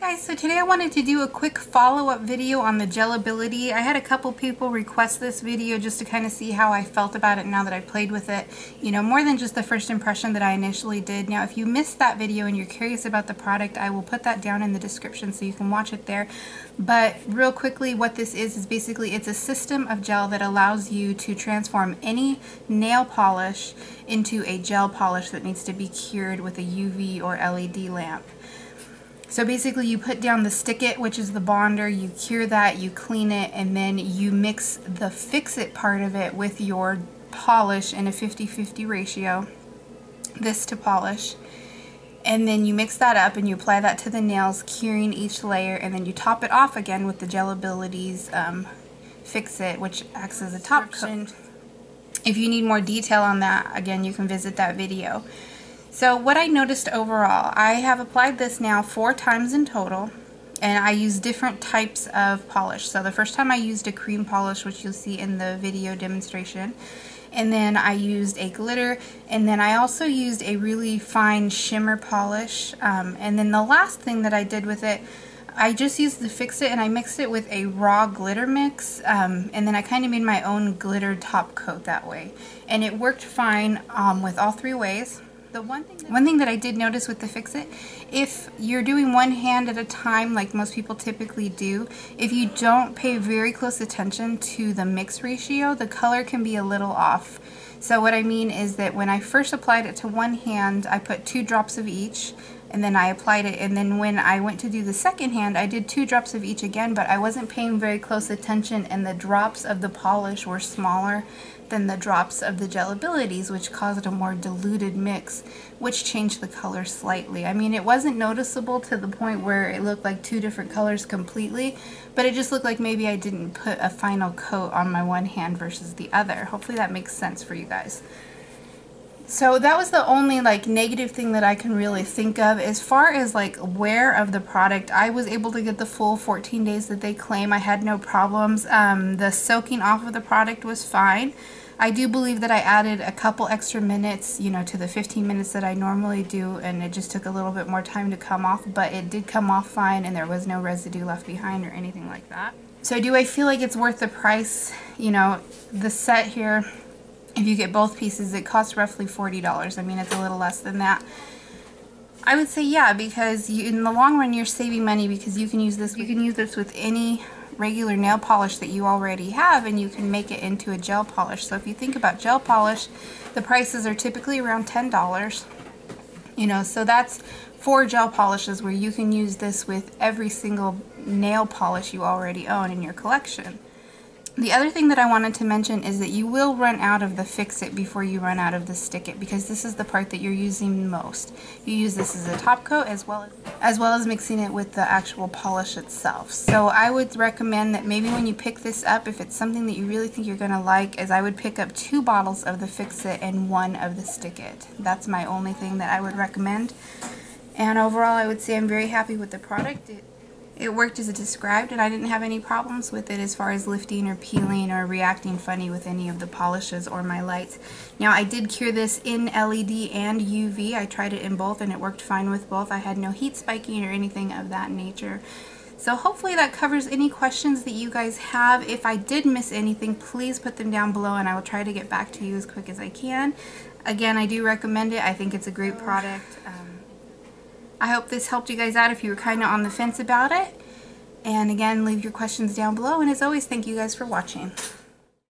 Guys, so today I wanted to do a quick follow-up video on the GELibility. I had a couple people request this video just to kind of see how I felt about it now that I played with it. You know, more than just the first impression that I initially did. Now, if you missed that video and you're curious about the product, I will put that down in the description so you can watch it there. But real quickly, what this is basically it's a system of gel that allows you to transform any nail polish into a gel polish that needs to be cured with a UV or LED lamp. So basically you put down the Stick It, which is the bonder, you cure that, you clean it, and then you mix the Fix It part of it with your polish in a 50-50 ratio, this to polish. And then you mix that up and you apply that to the nails, curing each layer, and then you top it off again with the GELibility's Fix It, which acts as a top coat. If you need more detail on that, again, you can visit that video. So what I noticed overall, I have applied this now 4 times in total, and I use different types of polish. So the first time I used a cream polish, which you'll see in the video demonstration, and then I used a glitter, and then I also used a really fine shimmer polish, and then the last thing that I did with it, I just used the Fix It and I mixed it with a raw glitter mix, and then I kind of made my own glitter top coat that way, and it worked fine with all 3 ways. The one thing that I did notice with the Fix It, if you're doing one hand at a time like most people typically do, if you don't pay very close attention to the mix ratio, the color can be a little off. So what I mean is that when I first applied it to one hand, I put 2 drops of each, and then I applied it, and then when I went to do the second hand, I did 2 drops of each again, but I wasn't paying very close attention, and the drops of the polish were smaller than the drops of the GELibilities, which caused a more diluted mix, which changed the color slightly. I mean, it wasn't noticeable to the point where it looked like 2 different colors completely, but it just looked like maybe I didn't put a final coat on my one hand versus the other. Hopefully that makes sense for you guys. So that was the only negative thing that I can really think of. As far as wear of the product, I was able to get the full 14 days that they claim. I had no problems. The soaking off of the product was fine. I do believe that I added a couple extra minutes, you know, to the 15 minutes that I normally do, and it just took a little bit more time to come off, but it did come off fine and there was no residue left behind or anything like that. So do I feel like it's worth the price? You know, the set here, if you get both pieces, it costs roughly $40. I mean, it's a little less than that. I would say yeah, because in the long run you're saving money, because you can use this with any regular nail polish that you already have, and you can make it into a gel polish. So if you think about gel polish, the prices are typically around $10. You know, so that's 4 gel polishes where you can use this with every single nail polish you already own in your collection. The other thing that I wanted to mention is that you will run out of the Fix It before you run out of the Stick It, because this is the part that you're using most. You use this as a top coat as well as mixing it with the actual polish itself. So I would recommend that maybe when you pick this up, if it's something that you really think you're going to like, is I would pick up 2 bottles of the Fix It and 1 of the Stick It. That's my only thing that I would recommend. And overall, I would say I'm very happy with the product. It worked as described, and I didn't have any problems with it as far as lifting or peeling or reacting funny with any of the polishes or my lights. Now, I did cure this in LED and UV. I tried it in both and it worked fine with both. I had no heat spiking or anything of that nature. So hopefully that covers any questions that you guys have. If I did miss anything, please put them down below and I will try to get back to you as quick as I can. Again, I do recommend it. I think it's a great product. I hope this helped you guys out if you were kind of on the fence about it. And again, leave your questions down below. And as always, thank you guys for watching.